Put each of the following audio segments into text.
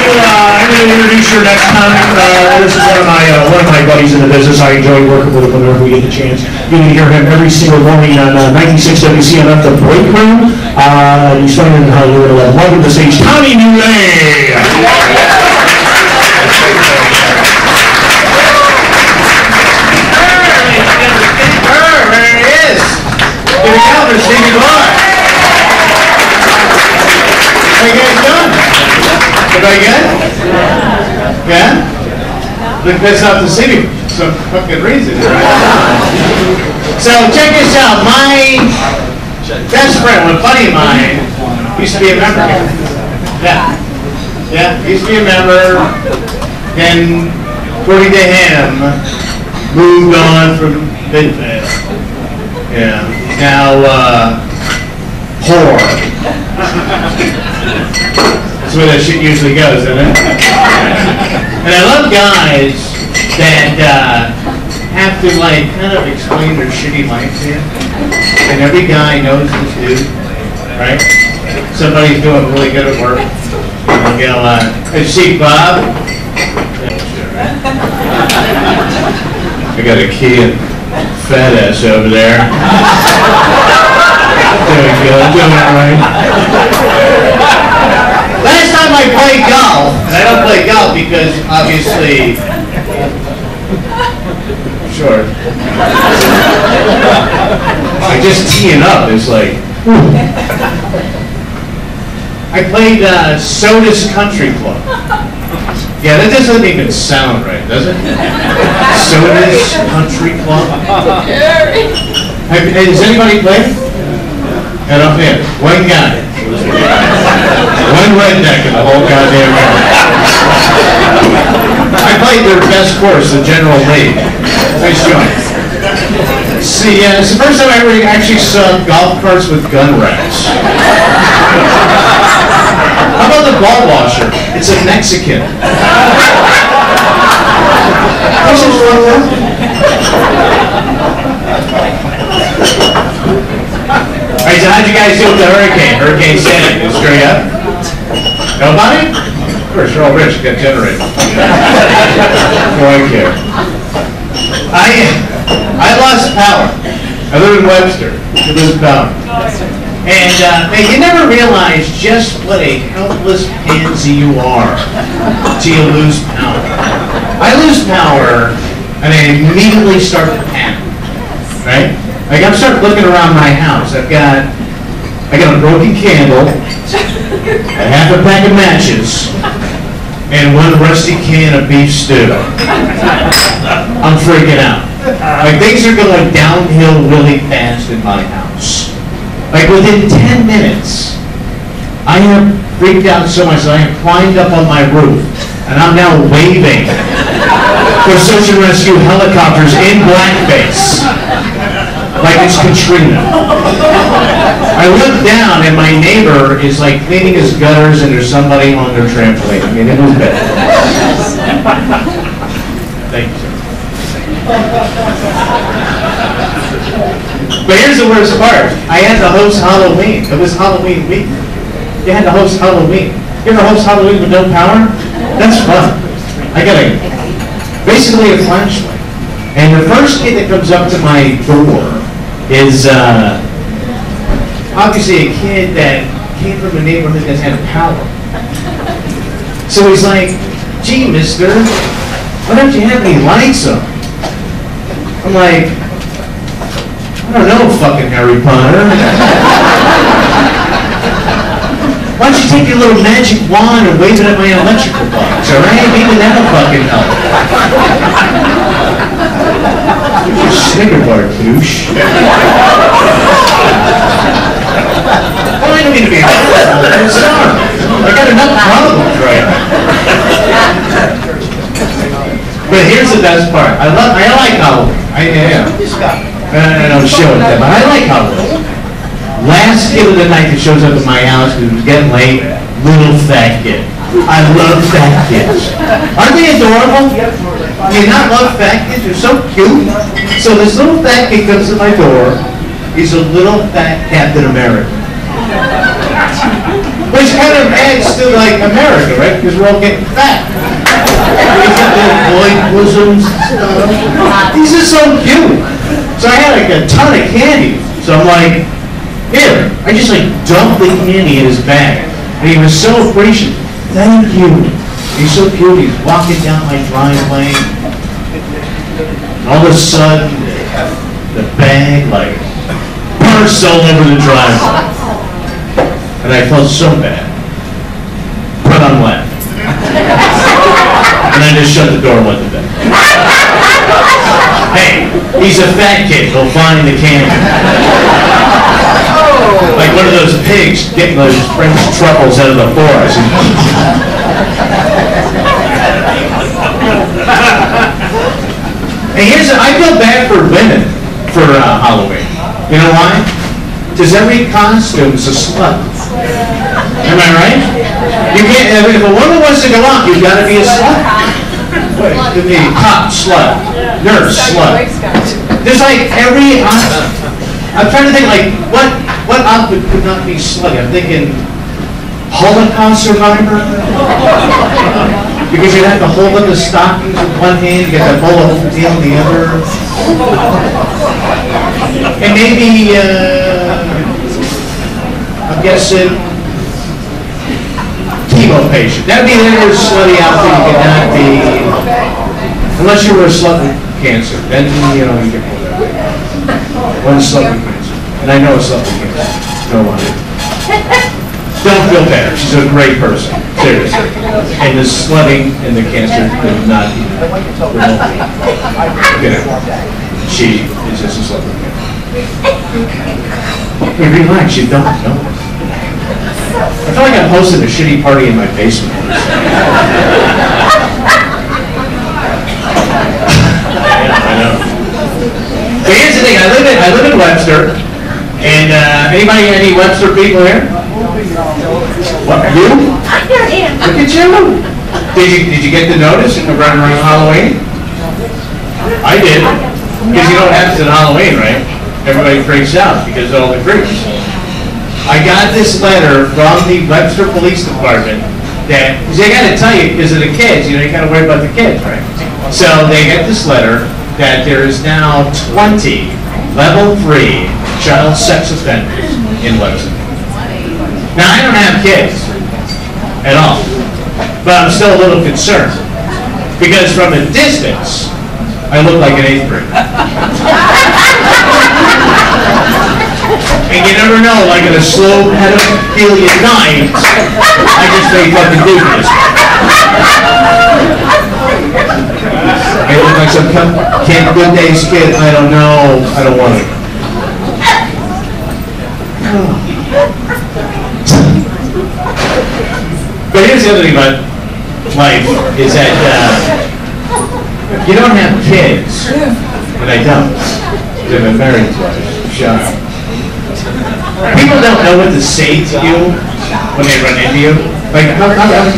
Introduce your next comic. This is one of my buddies in the business. I enjoy working with him whenever we get the chance. You can hear him every single morning on 96 WCMF The Break Room. He's starting in Hollywood 11. Welcome to the stage, Tommy Mule. There he is. Here we go. Let's say goodbye. How you guys doing? Everybody good? Yeah? Look pissed off to see me for some fucking reason, right? So check this out. My best friend, a buddy of mine, used to be a member here. Yeah. Yeah, used to be a member. Then, according to him, moved on from Midvale. Yeah. Now, whore. That's where that shit usually goes, isn't it? And I love guys that have to like kind of explain their shitty life to you. And every guy knows this dude, right? Somebody's doing really good at work. And they'll go, hey, see Bob? I got a key and fat ass over there. Doing good, doing it right. Last time I played golf, and I don't play golf because obviously, sure. I just teeing up is like, I played Soda's Country Club. Yeah, that doesn't even sound right, does it? Soda's Country Club. Has anybody played? I don't know. One guy. One redneck in the whole goddamn room. I played their best course, the General League. Nice joint. See, it's the first time I ever actually saw golf carts with gun racks. How about the ball washer? It's a Mexican. This is fun. Alright, so how'd you guys do with the hurricane? Hurricane Sandy, did it screw you up? Nobody? Of course, you're all rich, you got generated. No, I care. I lost power. I live in Webster. I lose power. And man, you never realize just what a helpless pansy you are till you lose power. I lose power and I immediately start to panic, right? Like I'm starting looking around my house. I got a broken candle, a half a pack of matches, and one rusty can of beef stew. I'm freaking out. Like things are going downhill really fast in my house. Like within 10 minutes, I have freaked out so much that I have climbed up on my roof, and I'm now waving for search and rescue helicopters in blackface. Like it's Katrina. I look down and my neighbor is like cleaning his gutters and there's somebody on their trampoline. I mean, it was bad. Thank you, sir. But here's the worst part. I had to host Halloween. It was Halloween week. You had to host Halloween. You ever host Halloween with no power? That's fun. I got basically a flashlight. And the first kid that comes up to my door is obviously a kid that came from a neighborhood that had power. So he's like, gee, mister, why don't you have any lights on? I'm like, I don't know, fucking Harry Potter. Why don't you take your little magic wand and wave it at my electrical box, alright? Maybe that'll fucking help. You snicker bar, douche. Well, I don't mean to be I'm sorry. I got enough problems, right? But here's the best part. I like Halloween. I don't show it them, but I like Halloween. Last kid of the night that shows up at my house because it was getting late, little fat kid. I love fat kids. Aren't they adorable? Do you not love fat kids? They're so cute. So this little fat kid comes to my door. He's a little fat Captain America. Which kind of adds to like America, right? because we're all getting fat. These got little boy bosoms and stuff. These are so cute. So I had like a ton of candy. So I'm like, here. I just like dumped the candy in his bag. And he was so appreciative. Thank you. He's so cute. He's walking down my driveway. All of a sudden, the bag like burst all over the driveway. And I felt so bad. But I'm laughing. And I just shut the door and went to bed. Hey, he's a fat kid. He'll find the candy. Like one of those pigs getting those French truffles out of the forest. And I feel bad for women for Halloween. You know why? Because every costume is a slut. Am I right? You can't. If a woman wants to go out, you've got to be a slut. Wait, give me cop slut, nurse slut. There's like every. I'm trying to think like what outfit could not be slutty. I'm thinking Holocaust survivor. Because you have to hold up the stockings with one hand, you got the bowl of oatmeal in the other. And maybe, I'm guessing, chemo patient. That would be the other slutty outfit you could not be, unless you were a slut with cancer. Then, you know, you get more that way. One slut with cancer. And I know a slut with cancer. No one. Don't feel bad. She's a great person. Seriously. And the slutting and the cancer could not be remotely. You know, she is just a slut with cancer. Hey, relax. You don't know. I feel like I'm hosting a shitty party in my basement. Yeah, I know. But here's the thing. I live in Webster. And any Webster people here? What, you? Look at you. Did you get the notice around Halloween? I did. Because you know what happens at Halloween, right? Everybody freaks out because of all the creeps. I got this letter from the Webster Police Department that, because they got to tell you, because of the kids, you know, you got to worry about the kids, right? So they get this letter that there is now 20 level 3 child sex offenders in Webster. Now, I don't have kids at all, but I'm still a little concerned because from a distance, I look like an 8th grader. And you never know, like in a slow pedophilia night, I just may fucking do this. I look like some good days kid. I don't know. I don't want it. But here's the other thing about life is that you don't have kids, and I don't. I've been married twice. Shut up. People don't know what to say to you when they run into you. Like, how you have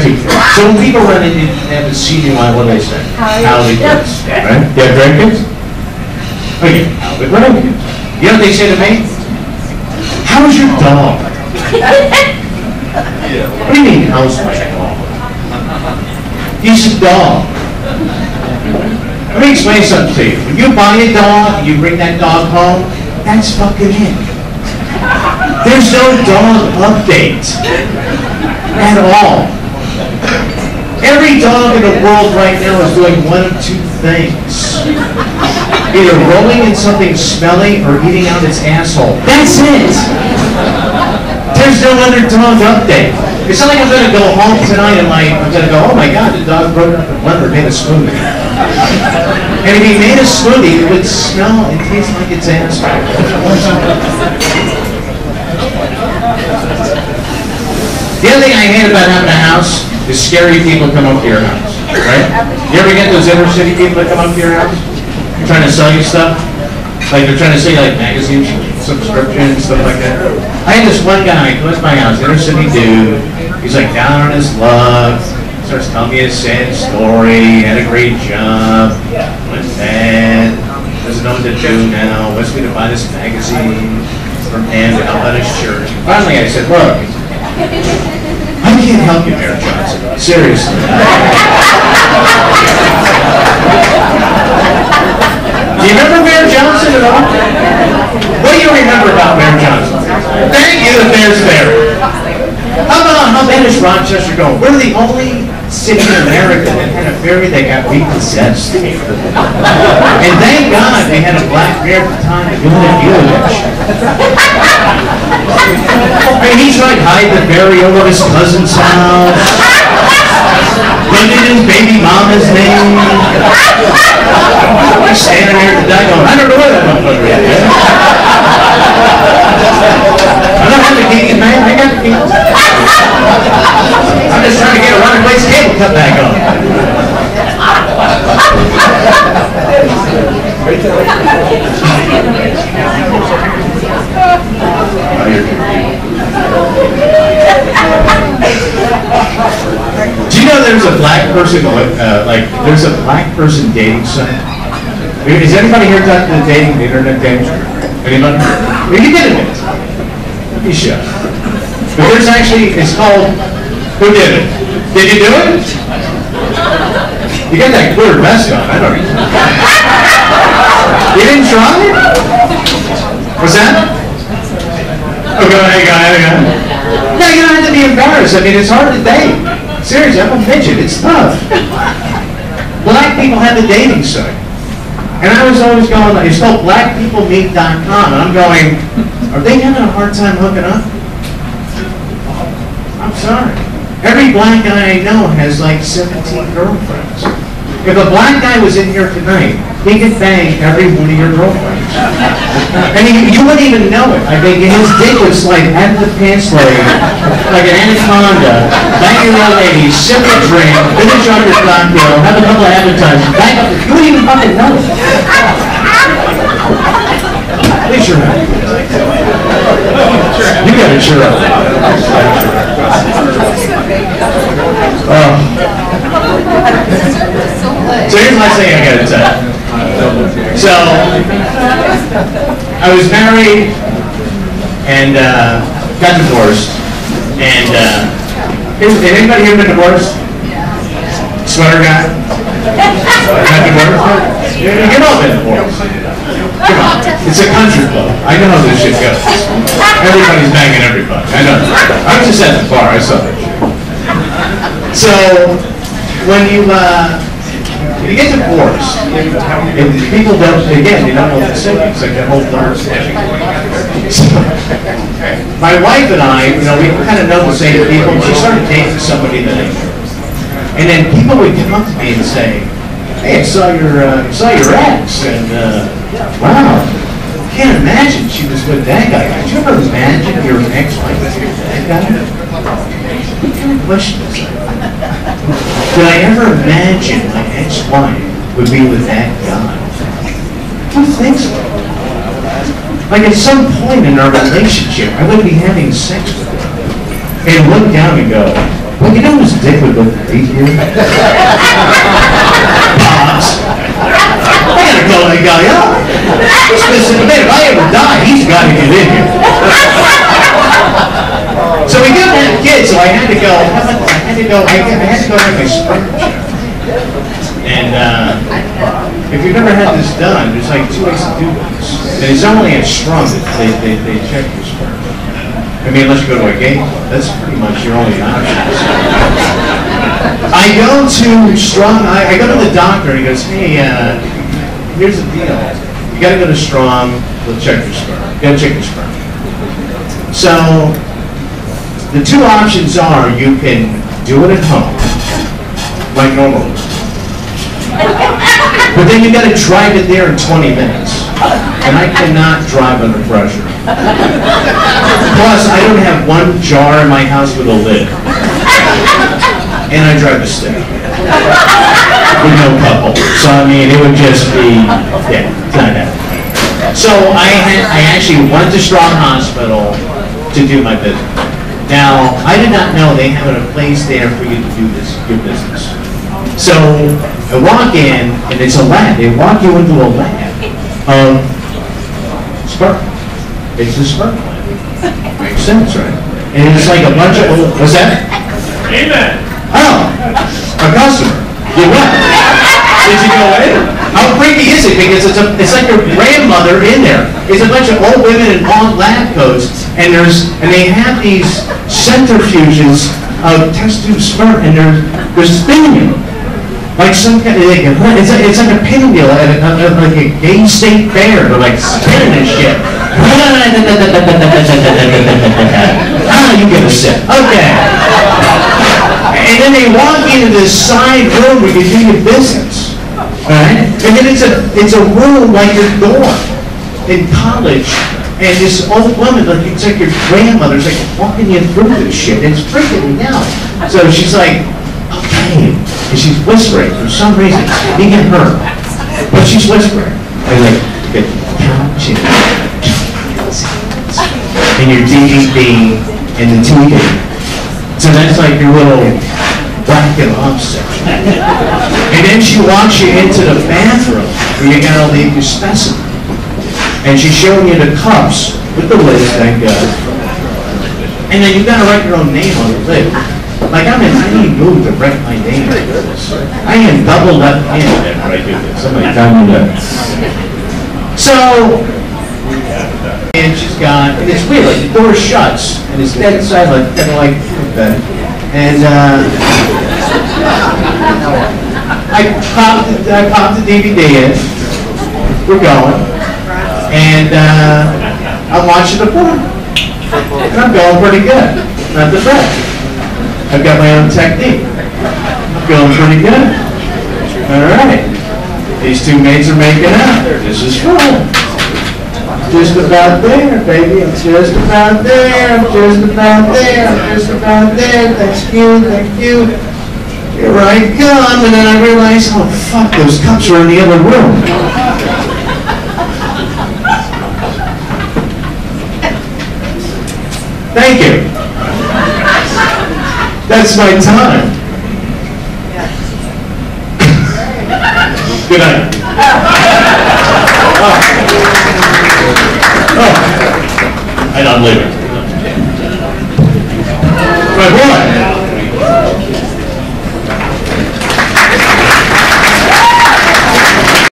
2 kids. So when people run into you and haven't seen you, what do they say? Howdy kids, right? You have grandkids? Okay, howdy grandkids. You know what they say to me? How's your dog? What do you mean, how's my dog? He's a dog. Let me explain something to you. When you buy a dog, you bring that dog home, that's fucking it. There's no dog update at all. Every dog in the world right now is doing one of 2 things. Either rolling in something smelly or eating out its asshole. That's it. There's no other dog update. It's not like I'm going to go home tonight and I'm going to go, oh my God, the dog broke up and blender made a smoothie. And if he made a smoothie, it would smell and taste like its asshole. The other thing I hate about having a house is scary people come up to your house, right? You ever get those inner city people that come up to your house? Trying to sell you stuff? Like they're trying to sell you like magazines, subscriptions, stuff like that. I had this one guy come to my house, inner city dude. He's like down on his luck, starts telling me a sad story, had a great job, went bad, doesn't know what to do now, wants me to buy this magazine from him to help out his church. Finally I said, look, I can't help you, Mayor Johnson. Seriously. Do you remember Mayor Johnson at all? What do you remember about Mayor Johnson? Thank you, the fair's fair. How bad is Rochester going? We're the only city in America that had a ferry that got repossessed. And thank God they had a black bear at the time to do that. I mean, he tried to hide the ferry over his cousin's house. Put it in his baby mama's name. He's standing there today going, I don't know where that motherfucker is. I don't have the keys, man. I got the keys. I'm just trying to get a running place cable cut back on. Do you know there's a black person there's a black person dating site? Is anybody here talking to the internet dating? Anybody? Well, you did it. You should. But there's actually, it's called, who did it? Did you do it? You got that clear vest on, I don't know. You didn't try it? What's that? Oh, go ahead. No, you don't have to be embarrassed. I mean, it's hard to date. Seriously, I'm a midget. It's tough. Black people have the dating site. And I was always going, it's called blackpeoplemeet.com, and I'm going, are they having a hard time hooking up? I'm sorry. Every black guy I know has like 17 girlfriends. If a black guy was in here tonight, he could bang every one of your girlfriends. And you wouldn't even know it. I think his dick was like at the pants leg, like an anaconda, bang your old lady, sip a drink, finish on your cocktail, have a couple of appetizers, bang up. You wouldn't even fucking know it. Please sure not. You gotta cheer up. So here's my thing I gotta tell you. So, I was married and got divorced. And has anybody here been divorced? Sweater guy? Got divorced? You've all been divorced. Come on, it's a country club. I know how this shit goes. Everybody's banging everybody. I know. I was just at the bar. I saw that shit. So, when you get divorced, and people don't, again, you don't know what to say. It's like that whole third thing. So, my wife and I, we kind of know the same people. She started dating somebody that I knew. And then people would come up to me and say, hey, I saw your ex, and wow, I can't imagine she was with that guy. Could you ever imagine your ex-wife was with that guy? What kind of question is that? Could I ever imagine my ex-wife would be with that guy? Who thinks so? Like at some point in our relationship, I would be having sex with her and look down and go, well, you know whose dick would look great here? Bob's. I gotta call that guy up. If I ever die, he's got to get in here. So we didn't have kids, so I had to go have my sperm check. And if you've never had this done, there's like 2 ways to do this. And it's only at strong that they check your sperm. I mean, unless you go to a gay club, that's pretty much your only option. I go to Strong. I go to the doctor, and he goes, hey, here's the deal. You got to go to Strong. We'll check your sperm. You got to check your sperm. So the two options are you can do it at home, like normal. But then you got to drive it there in 20 minutes. And I cannot drive under pressure. Plus, I don't have one jar in my house with a lid. And I drive a stick. With no couple. So, I mean, it would just be, yeah, kind of. So, I actually went to Strong Hospital to do my business. Now, I did not know they have a place there for you to do your business. So, I walk in, and it's a lab. They walk you into a lab of sperm. It's a sperm lab. Makes sense, right? And it's like a bunch of, what's that? Amen. Oh, a customer. You what? Did you go in? How freaky is it? Because it's like your grandmother in there. It's a bunch of old women in long lab coats, and they have these centrifuges of test tube sperm, and they're spinning it. Like some kind of, it's like a pinwheel at like a gay state fair. They're like spinning and shit. You get a sip. Okay. And then they walk into this side room where you do your business. Alright? And then it's a room like your dorm in college. And this old woman, like it's like your grandmother's like walking you through this shit. It's freaking me out. So she's like, okay. And she's whispering for some reason. You can hear her. But she's whispering. And like, and your DVD and the TV. So that's like your little whack it off section. And then she walks you into the bathroom where you gotta leave your specimen. And she's showing you the cups with the lids, thank God. And then you gotta write your own name on the lid. Like I need Mule to write my name. I am double left-handed when I do this. Somebody tell me that. So, and she's gone, and it's weird, like the door shuts, and it's dead silent, kind of like that. And I popped the DVD in, we're going, and I'm watching the porn, and I'm going pretty good, not the best. I've got my own technique, I'm going pretty good. Alright, these two maids are making out, this is fun. Just about there, baby. I'm just about there. I'm just about there. I'm just about there. Thank you. Here I come. And then I realize, oh fuck, those cups are in the other room. Thank you. That's my time. Good night. Oh, and I'm leaving.